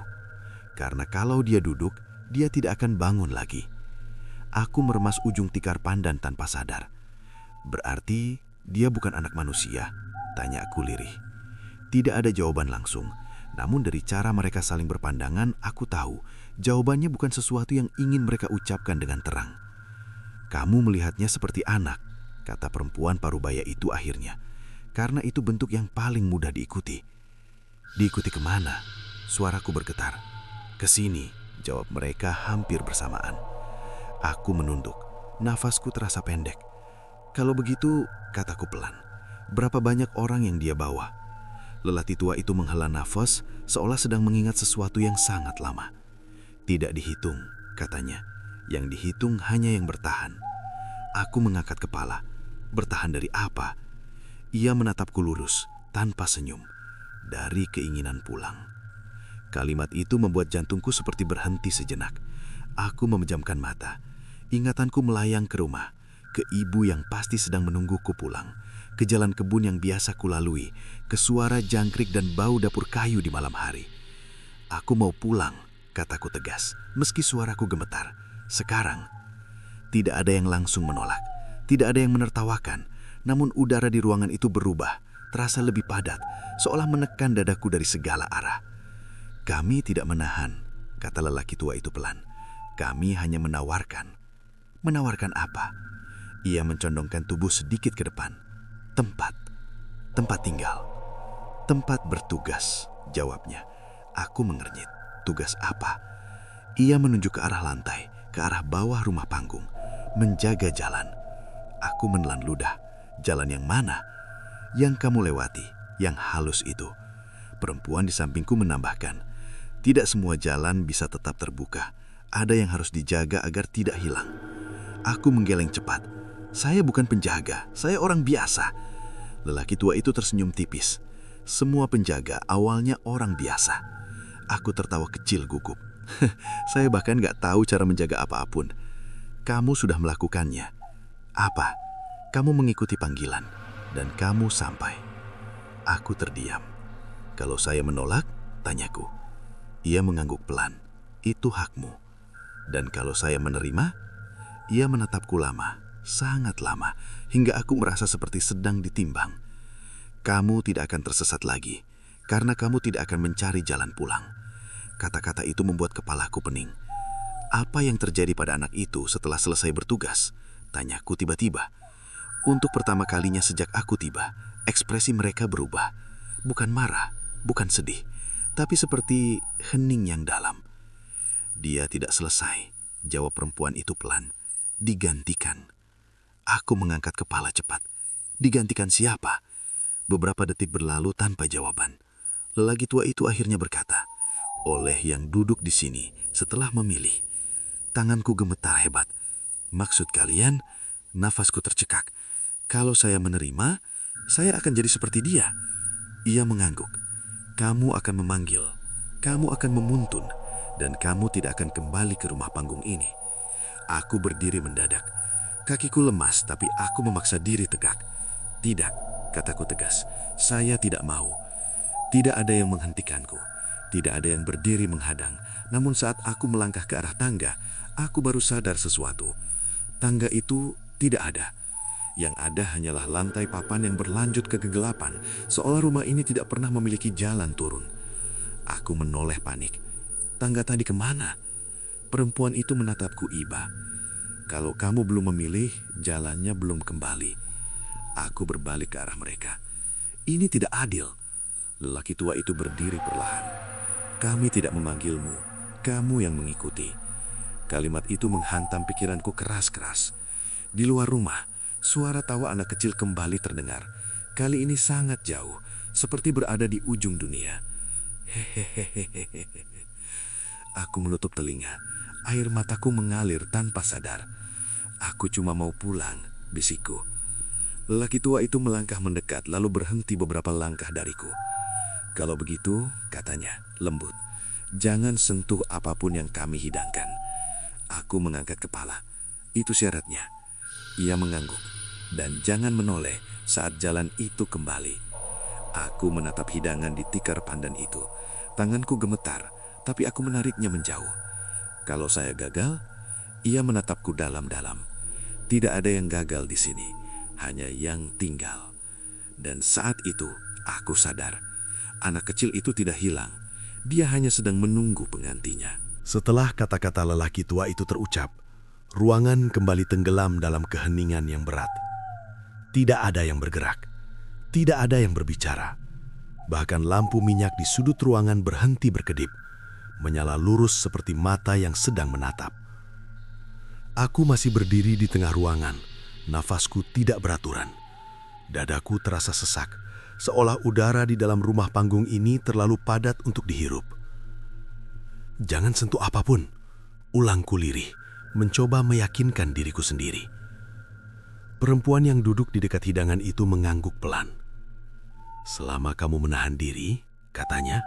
"Karena kalau dia duduk, dia tidak akan bangun lagi." Aku meremas ujung tikar pandan tanpa sadar. "Berarti dia bukan anak manusia?" tanya aku lirih. Tidak ada jawaban langsung, namun dari cara mereka saling berpandangan, aku tahu jawabannya bukan sesuatu yang ingin mereka ucapkan dengan terang. "Kamu melihatnya seperti anak," kata perempuan parubaya itu akhirnya, "karena itu bentuk yang paling mudah diikuti." "Diikuti kemana?" Suaraku bergetar. "Ke sini," jawab mereka hampir bersamaan. Aku menunduk, nafasku terasa pendek. "Kalau begitu," kataku pelan, "berapa banyak orang yang dia bawa?" Lelaki tua itu menghela nafas seolah sedang mengingat sesuatu yang sangat lama. "Tidak dihitung," katanya. "Yang dihitung hanya yang bertahan." Aku mengangkat kepala. Bertahan dari apa? Ia menatapku lurus, tanpa senyum. Dari keinginan pulang. Kalimat itu membuat jantungku seperti berhenti sejenak. Aku memejamkan mata. Ingatanku melayang ke rumah, ke ibu yang pasti sedang menungguku pulang, ke jalan kebun yang biasa kulalui, ke suara jangkrik dan bau dapur kayu di malam hari. "Aku mau pulang," kataku tegas, meski suaraku gemetar. Sekarang. Tidak ada yang langsung menolak, tidak ada yang menertawakan, namun udara di ruangan itu berubah, terasa lebih padat, seolah menekan dadaku dari segala arah. "Kami tidak menahan," kata lelaki tua itu pelan. "Kami hanya menawarkan." "Menawarkan apa?" Ia mencondongkan tubuh sedikit ke depan. "Tempat. Tempat tinggal. Tempat bertugas," jawabnya. Aku mengernyit. "Tugas apa?" Ia menunjuk ke arah lantai, ke arah bawah rumah panggung. "Menjaga jalan." Aku menelan ludah. "Jalan yang mana?" "Yang kamu lewati, yang halus itu." Perempuan di sampingku menambahkan, "Tidak semua jalan bisa tetap terbuka. Ada yang harus dijaga agar tidak hilang." Aku menggeleng cepat. "Saya bukan penjaga, saya orang biasa." Lelaki tua itu tersenyum tipis. "Semua penjaga awalnya orang biasa." Aku tertawa kecil gugup. "Saya bahkan gak tahu cara menjaga apapun." "Kamu sudah melakukannya." "Apa?" "Kamu mengikuti panggilan, dan kamu sampai." Aku terdiam. "Kalau saya menolak?" tanyaku. Ia mengangguk pelan. "Itu hakmu." "Dan kalau saya menerima?" Ia menatapku lama, sangat lama, hingga aku merasa seperti sedang ditimbang. "Kamu tidak akan tersesat lagi, karena kamu tidak akan mencari jalan pulang." Kata-kata itu membuat kepalaku pening. "Apa yang terjadi pada anak itu setelah selesai bertugas?" tanyaku tiba-tiba. Untuk pertama kalinya sejak aku tiba, ekspresi mereka berubah. Bukan marah, bukan sedih, tapi seperti hening yang dalam. Dia tidak selesai, jawab perempuan itu pelan. Digantikan. Aku mengangkat kepala cepat. Digantikan siapa? Beberapa detik berlalu tanpa jawaban. Lelaki tua itu akhirnya berkata, oleh yang duduk di sini setelah memilih. Tanganku gemetar hebat. Maksud kalian, nafasku tercekak. Kalau saya menerima, saya akan jadi seperti dia. Ia mengangguk. Kamu akan memanggil, kamu akan memuntun, dan kamu tidak akan kembali ke rumah panggung ini. Aku berdiri mendadak. Kakiku lemas, tapi aku memaksa diri tegak. Tidak, kataku tegas. Saya tidak mau. Tidak ada yang menghentikanku. Tidak ada yang berdiri menghadang. Namun saat aku melangkah ke arah tangga, aku baru sadar sesuatu. Tangga itu tidak ada. Yang ada hanyalah lantai papan yang berlanjut ke kegelapan, seolah rumah ini tidak pernah memiliki jalan turun. Aku menoleh panik. Tangga tadi kemana? Perempuan itu menatapku iba. Kalau kamu belum memilih, jalannya belum kembali. Aku berbalik ke arah mereka. Ini tidak adil. Lelaki tua itu berdiri perlahan. Kami tidak memanggilmu, kamu yang mengikuti. Kalimat itu menghantam pikiranku keras-keras. Di luar rumah, suara tawa anak kecil kembali terdengar. Kali ini sangat jauh, seperti berada di ujung dunia. Hehehehe. Aku menutup telinga. Air mataku mengalir tanpa sadar. Aku cuma mau pulang, bisikku. Lelaki tua itu melangkah mendekat, lalu berhenti beberapa langkah dariku. Kalau begitu, katanya, lembut, jangan sentuh apapun yang kami hidangkan. Aku mengangkat kepala. Itu syaratnya. Ia mengangguk. Dan jangan menoleh saat jalan itu kembali. Aku menatap hidangan di tikar pandan itu. Tanganku gemetar, tapi aku menariknya menjauh. Kalau saya gagal, ia menatapku dalam-dalam. Tidak ada yang gagal di sini, hanya yang tinggal. Dan saat itu, aku sadar, anak kecil itu tidak hilang. Dia hanya sedang menunggu penggantinya. Setelah kata-kata lelaki tua itu terucap, ruangan kembali tenggelam dalam keheningan yang berat. Tidak ada yang bergerak, tidak ada yang berbicara. Bahkan lampu minyak di sudut ruangan berhenti berkedip, menyala lurus seperti mata yang sedang menatap. Aku masih berdiri di tengah ruangan, nafasku tidak beraturan. Dadaku terasa sesak, seolah udara di dalam rumah panggung ini terlalu padat untuk dihirup. Jangan sentuh apapun, ulangku lirih, mencoba meyakinkan diriku sendiri. Perempuan yang duduk di dekat hidangan itu mengangguk pelan. Selama kamu menahan diri, katanya,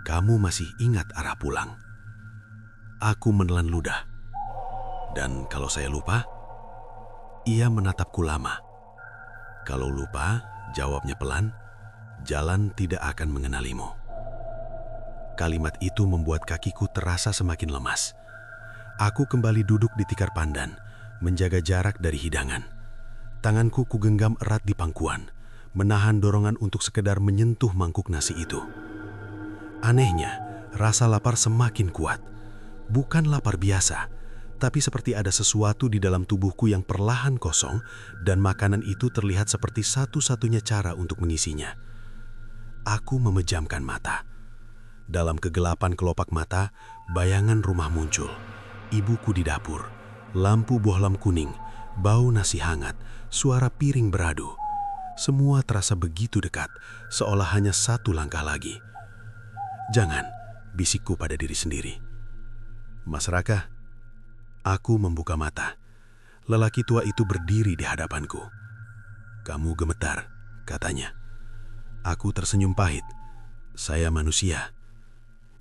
kamu masih ingat arah pulang. Aku menelan ludah. Dan kalau saya lupa, ia menatapku lama. Kalau lupa, jawabnya pelan, jalan tidak akan mengenalimu. Kalimat itu membuat kakiku terasa semakin lemas. Aku kembali duduk di tikar pandan, menjaga jarak dari hidangan. Tanganku kugenggam erat di pangkuan, menahan dorongan untuk sekedar menyentuh mangkuk nasi itu. Anehnya, rasa lapar semakin kuat. Bukan lapar biasa, tapi seperti ada sesuatu di dalam tubuhku yang perlahan kosong dan makanan itu terlihat seperti satu-satunya cara untuk mengisinya. Aku memejamkan mata. Dalam kegelapan kelopak mata, bayangan rumah muncul. Ibuku di dapur, lampu bohlam kuning, bau nasi hangat, suara piring beradu. Semua terasa begitu dekat, seolah hanya satu langkah lagi. Jangan, bisikku pada diri sendiri. Mas Raka, aku membuka mata. Lelaki tua itu berdiri di hadapanku. Kamu gemetar, katanya. Aku tersenyum pahit. Saya manusia.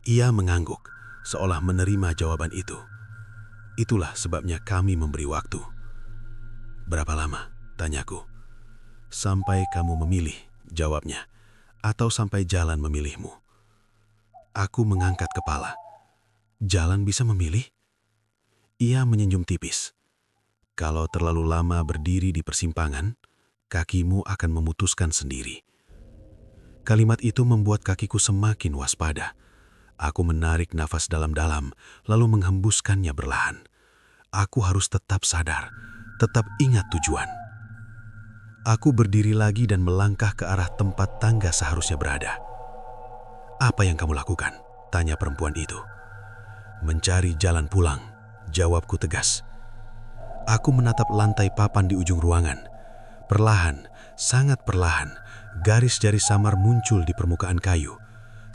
Ia mengangguk, seolah menerima jawaban itu. Itulah sebabnya kami memberi waktu. Berapa lama? Tanyaku. Sampai kamu memilih, jawabnya. Atau sampai jalan memilihmu. Aku mengangkat kepala. Jalan bisa memilih? Ia menyenyum tipis. Kalau terlalu lama berdiri di persimpangan, kakimu akan memutuskan sendiri. Kalimat itu membuat kakiku semakin waspada. Aku menarik nafas dalam-dalam, lalu menghembuskannya berlahan. Aku harus tetap sadar, tetap ingat tujuan. Aku berdiri lagi dan melangkah ke arah tempat tangga seharusnya berada. Apa yang kamu lakukan? Tanya perempuan itu. Mencari jalan pulang, jawabku tegas. Aku menatap lantai papan di ujung ruangan. Perlahan, sangat perlahan, garis-garis samar muncul di permukaan kayu,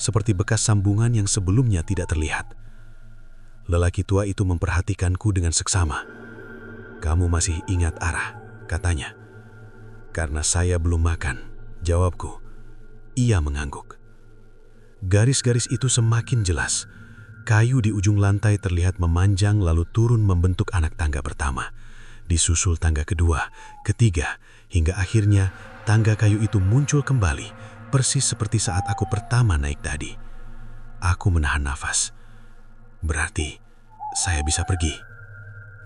seperti bekas sambungan yang sebelumnya tidak terlihat. Lelaki tua itu memperhatikanku dengan seksama. "Kamu masih ingat arah?" katanya. "Karena saya belum makan," jawabku. Ia mengangguk. Garis-garis itu semakin jelas. Kayu di ujung lantai terlihat memanjang lalu turun membentuk anak tangga pertama. Disusul tangga kedua, ketiga, hingga akhirnya tangga kayu itu muncul kembali, persis seperti saat aku pertama naik tadi. Aku menahan nafas. "Berarti saya bisa pergi?"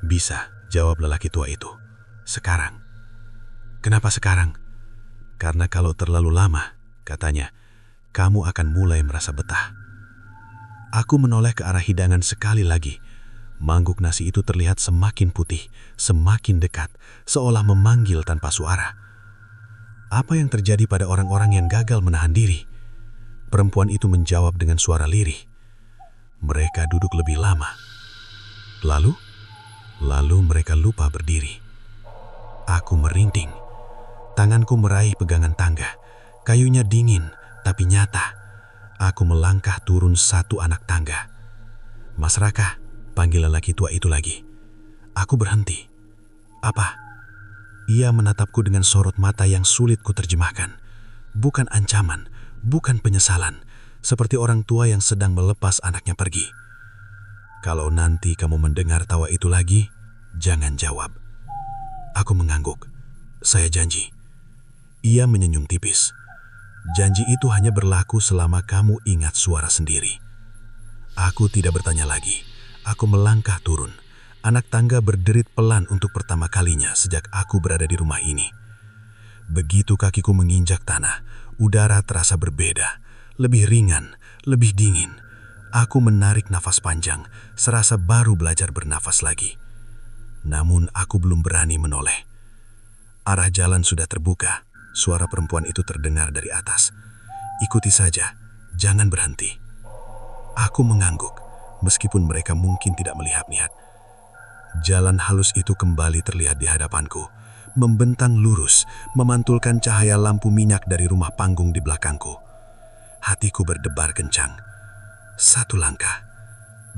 "Bisa," jawab lelaki tua itu. "Sekarang." "Kenapa sekarang?" "Karena kalau terlalu lama," katanya, "kamu akan mulai merasa betah." Aku menoleh ke arah hidangan sekali lagi. Mangkuk nasi itu terlihat semakin putih, semakin dekat, seolah memanggil tanpa suara. Apa yang terjadi pada orang-orang yang gagal menahan diri? Perempuan itu menjawab dengan suara lirih. Mereka duduk lebih lama. Lalu mereka lupa berdiri. Aku merinding. Tanganku meraih pegangan tangga. Kayunya dingin, tapi nyata. Aku melangkah turun satu anak tangga. "Mas Raka," panggil lelaki tua itu lagi. Aku berhenti. "Apa?" Ia menatapku dengan sorot mata yang sulit kuterjemahkan. Bukan ancaman, bukan penyesalan, seperti orang tua yang sedang melepas anaknya pergi. "Kalau nanti kamu mendengar tawa itu lagi, jangan jawab." Aku mengangguk. "Saya janji." Ia menyenyum tipis. "Janji itu hanya berlaku selama kamu ingat suara sendiri." Aku tidak bertanya lagi. Aku melangkah turun. Anak tangga berderit pelan untuk pertama kalinya sejak aku berada di rumah ini. Begitu kakiku menginjak tanah, udara terasa berbeda, lebih ringan, lebih dingin. Aku menarik nafas panjang, serasa baru belajar bernafas lagi. Namun aku belum berani menoleh. Arah jalan sudah terbuka. Suara perempuan itu terdengar dari atas. "Ikuti saja, jangan berhenti." Aku mengangguk, meskipun mereka mungkin tidak melihat-lihat. Jalan halus itu kembali terlihat di hadapanku, membentang lurus, memantulkan cahaya lampu minyak dari rumah panggung di belakangku. Hatiku berdebar kencang. 1 langkah,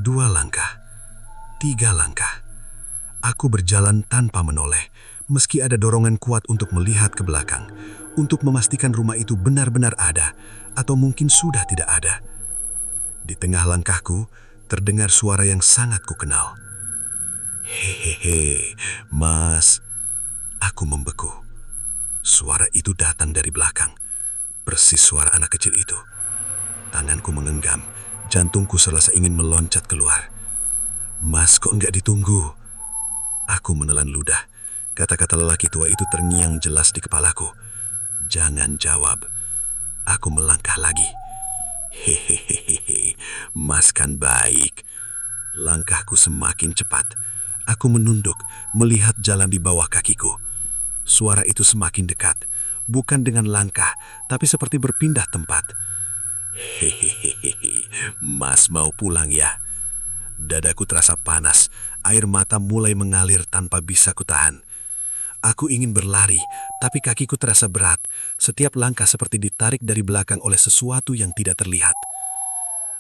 2 langkah, 3 langkah. Aku berjalan tanpa menoleh, meski ada dorongan kuat untuk melihat ke belakang, untuk memastikan rumah itu benar-benar ada, atau mungkin sudah tidak ada. Di tengah langkahku, terdengar suara yang sangat kukenal. "Hehehe, Mas." Aku membeku. Suara itu datang dari belakang, persis suara anak kecil itu. Tanganku mengenggam, jantungku serasa ingin meloncat keluar. "Mas, kok enggak ditunggu?" Aku menelan ludah. Kata-kata lelaki tua itu terngiang jelas di kepalaku. "Jangan jawab." Aku melangkah lagi. "Hehehe, Mas kan baik." Langkahku semakin cepat. Aku menunduk, melihat jalan di bawah kakiku. Suara itu semakin dekat, bukan dengan langkah, tapi seperti berpindah tempat. "Hehehe, Mas mau pulang ya?" Dadaku terasa panas, air mata mulai mengalir tanpa bisa kutahan. Aku ingin berlari, tapi kakiku terasa berat. Setiap langkah seperti ditarik dari belakang oleh sesuatu yang tidak terlihat.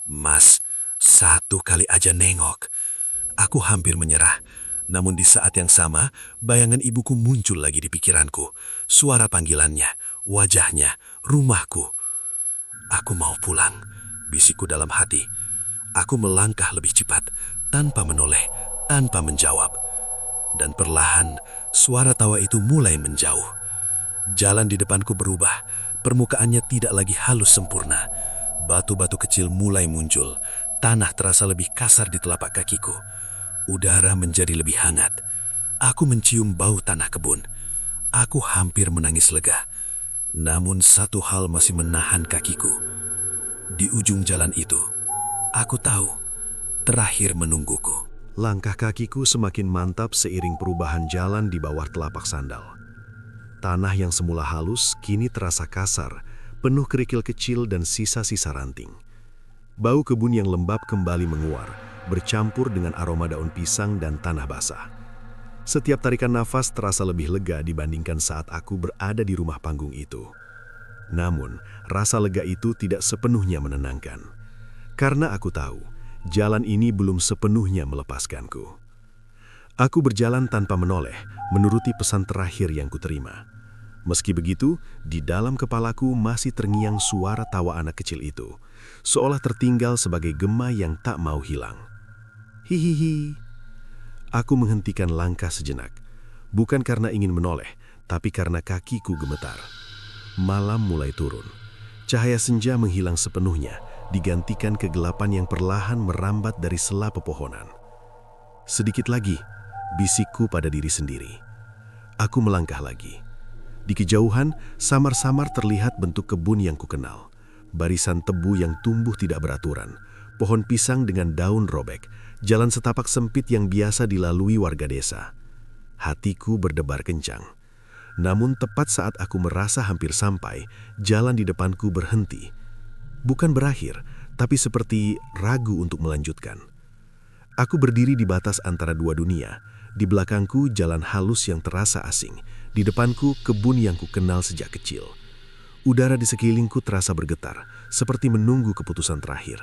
"Mas, 1 kali aja nengok." Aku hampir menyerah. Namun di saat yang sama, bayangan ibuku muncul lagi di pikiranku. Suara panggilannya, wajahnya, rumahku. "Aku mau pulang," bisikku dalam hati. Aku melangkah lebih cepat, tanpa menoleh, tanpa menjawab. Dan perlahan, suara tawa itu mulai menjauh. Jalan di depanku berubah, permukaannya tidak lagi halus sempurna. Batu-batu kecil mulai muncul, tanah terasa lebih kasar di telapak kakiku. Udara menjadi lebih hangat. Aku mencium bau tanah kebun. Aku hampir menangis lega. Namun satu hal masih menahan kakiku. Di ujung jalan itu, aku tahu, terakhir menungguku. Langkah kakiku semakin mantap seiring perubahan jalan di bawah telapak sandal. Tanah yang semula halus kini terasa kasar, penuh kerikil kecil dan sisa-sisa ranting. Bau kebun yang lembab kembali menguar, bercampur dengan aroma daun pisang dan tanah basah. Setiap tarikan nafas terasa lebih lega dibandingkan saat aku berada di rumah panggung itu. Namun, rasa lega itu tidak sepenuhnya menenangkan. Karena aku tahu, jalan ini belum sepenuhnya melepaskanku. Aku berjalan tanpa menoleh, menuruti pesan terakhir yang kuterima. Meski begitu, di dalam kepalaku masih terngiang suara tawa anak kecil itu, seolah tertinggal sebagai gema yang tak mau hilang. Hihihi. Aku menghentikan langkah sejenak, bukan karena ingin menoleh, tapi karena kakiku gemetar. Malam mulai turun. Cahaya senja menghilang sepenuhnya, digantikan kegelapan yang perlahan merambat dari sela pepohonan. Sedikit lagi, bisikku pada diri sendiri. Aku melangkah lagi. Di kejauhan, samar-samar terlihat bentuk kebun yang kukenal. Barisan tebu yang tumbuh tidak beraturan, pohon pisang dengan daun robek, jalan setapak sempit yang biasa dilalui warga desa. Hatiku berdebar kencang. Namun tepat saat aku merasa hampir sampai, jalan di depanku berhenti. Bukan berakhir, tapi seperti ragu untuk melanjutkan. Aku berdiri di batas antara dua dunia. Di belakangku jalan halus yang terasa asing. Di depanku kebun yang kukenal sejak kecil. Udara di sekelilingku terasa bergetar, seperti menunggu keputusan terakhir.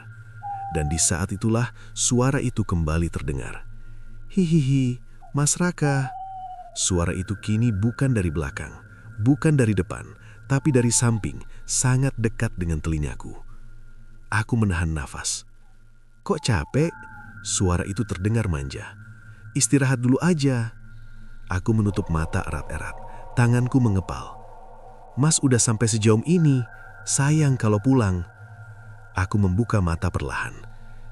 Dan di saat itulah suara itu kembali terdengar. Hihihi, Mas Raka. Suara itu kini bukan dari belakang, bukan dari depan, tapi dari samping, sangat dekat dengan telingaku. Aku menahan nafas. Kok capek? Suara itu terdengar manja. Istirahat dulu aja. Aku menutup mata erat-erat, tanganku mengepal. Mas udah sampai sejauh ini, sayang kalau pulang. Aku membuka mata perlahan.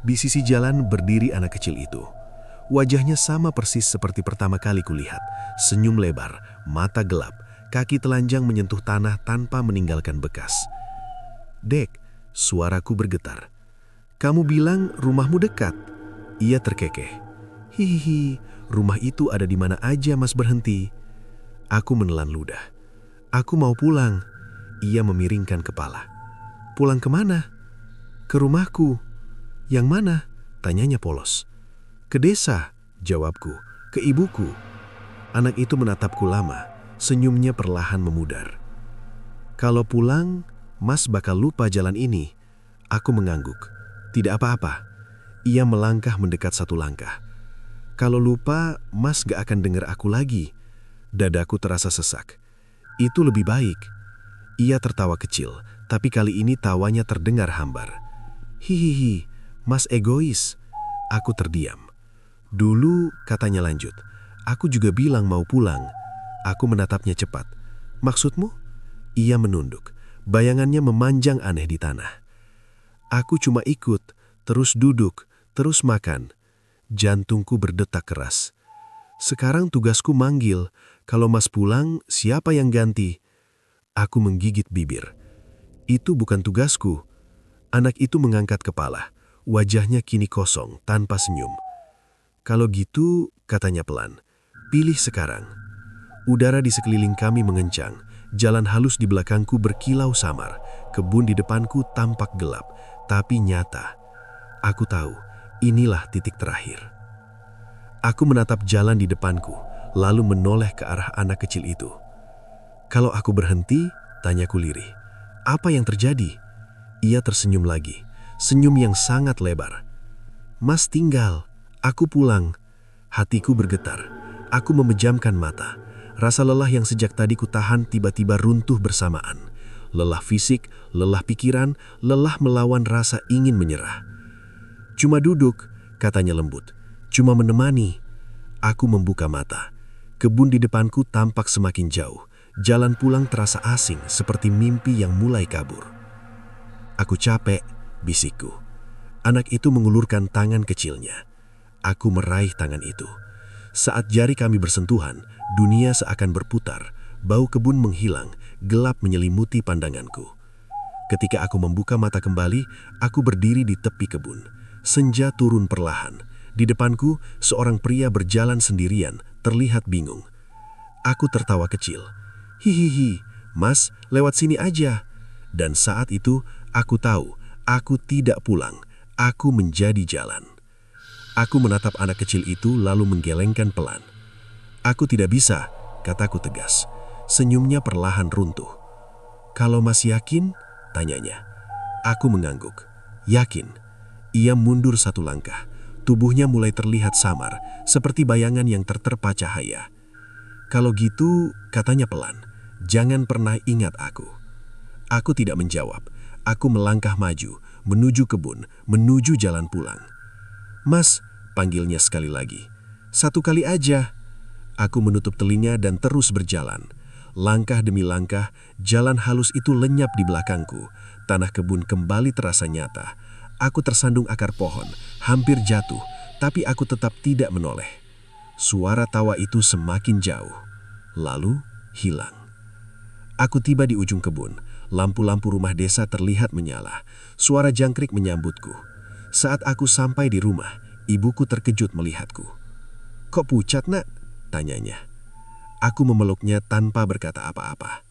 Di sisi jalan berdiri anak kecil itu. Wajahnya sama persis seperti pertama kali kulihat. Senyum lebar, mata gelap, kaki telanjang menyentuh tanah tanpa meninggalkan bekas. Dek, suaraku bergetar. Kamu bilang rumahmu dekat? Ia terkekeh. Hihihi, rumah itu ada di mana aja Mas berhenti. Aku menelan ludah. Aku mau pulang. Ia memiringkan kepala. Pulang kemana? Ke rumahku. Yang mana? Tanyanya polos. Ke desa, jawabku. Ke ibuku. Anak itu menatapku lama. Senyumnya perlahan memudar. Kalau pulang, Mas bakal lupa jalan ini. Aku mengangguk. Tidak apa-apa. Ia melangkah mendekat satu langkah. Kalau lupa, Mas gak akan dengar aku lagi. Dadaku terasa sesak. Itu lebih baik. Ia tertawa kecil, tapi kali ini tawanya terdengar hambar. Hihihi, Mas egois. Aku terdiam. Dulu, katanya lanjut, aku juga bilang mau pulang. Aku menatapnya cepat. Maksudmu? Ia menunduk. Bayangannya memanjang aneh di tanah. Aku cuma ikut, terus duduk, terus makan. Jantungku berdetak keras. Sekarang tugasku manggil. Kalau Mas pulang, siapa yang ganti? Aku menggigit bibir. Itu bukan tugasku. Anak itu mengangkat kepala. Wajahnya kini kosong, tanpa senyum. Kalau gitu, katanya pelan, pilih sekarang. Udara di sekeliling kami mengencang. Jalan halus di belakangku berkilau samar. Kebun di depanku tampak gelap, tapi nyata. Aku tahu. Inilah titik terakhir. Aku menatap jalan di depanku, lalu menoleh ke arah anak kecil itu. Kalau aku berhenti, tanyaku lirih. Apa yang terjadi? Ia tersenyum lagi, senyum yang sangat lebar. Mas tinggal, aku pulang. Hatiku bergetar. Aku memejamkan mata. Rasa lelah yang sejak tadi kutahan tiba-tiba runtuh bersamaan. Lelah fisik, lelah pikiran, lelah melawan rasa ingin menyerah. Cuma duduk, katanya lembut. Cuma menemani. Aku membuka mata. Kebun di depanku tampak semakin jauh. Jalan pulang terasa asing, seperti mimpi yang mulai kabur. Aku capek, bisikku. Anak itu mengulurkan tangan kecilnya. Aku meraih tangan itu. Saat jari kami bersentuhan, dunia seakan berputar. Bau kebun menghilang, gelap menyelimuti pandanganku. Ketika aku membuka mata kembali, aku berdiri di tepi kebun. Senja turun perlahan. Di depanku, seorang pria berjalan sendirian, terlihat bingung. Aku tertawa kecil. Hihihi, Mas, lewat sini aja. Dan saat itu, aku tahu, aku tidak pulang. Aku menjadi jalan. Aku menatap anak kecil itu lalu menggelengkan pelan. "Aku tidak bisa," kataku tegas. Senyumnya perlahan runtuh. "Kalau masih yakin?" tanyanya. Aku mengangguk. "Yakin." Ia mundur satu langkah. Tubuhnya mulai terlihat samar, seperti bayangan yang terterpa cahaya. "Kalau gitu," katanya pelan, "jangan pernah ingat aku." Aku tidak menjawab. Aku melangkah maju, menuju kebun, menuju jalan pulang. "Mas," panggilnya sekali lagi. "Satu kali aja." Aku menutup telinga dan terus berjalan. Langkah demi langkah, jalan halus itu lenyap di belakangku. Tanah kebun kembali terasa nyata. Aku tersandung akar pohon, hampir jatuh, tapi aku tetap tidak menoleh. Suara tawa itu semakin jauh, lalu hilang. Aku tiba di ujung kebun. Lampu-lampu rumah desa terlihat menyala. Suara jangkrik menyambutku. Saat aku sampai di rumah, ibuku terkejut melihatku. "Kok pucat, Nak?" tanyanya. Aku memeluknya tanpa berkata apa-apa.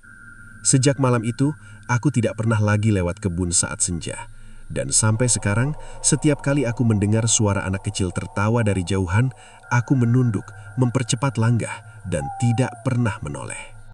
Sejak malam itu, aku tidak pernah lagi lewat kebun saat senja. Dan sampai sekarang, setiap kali aku mendengar suara anak kecil tertawa dari jauhan, aku menunduk, mempercepat langkah, dan tidak pernah menoleh.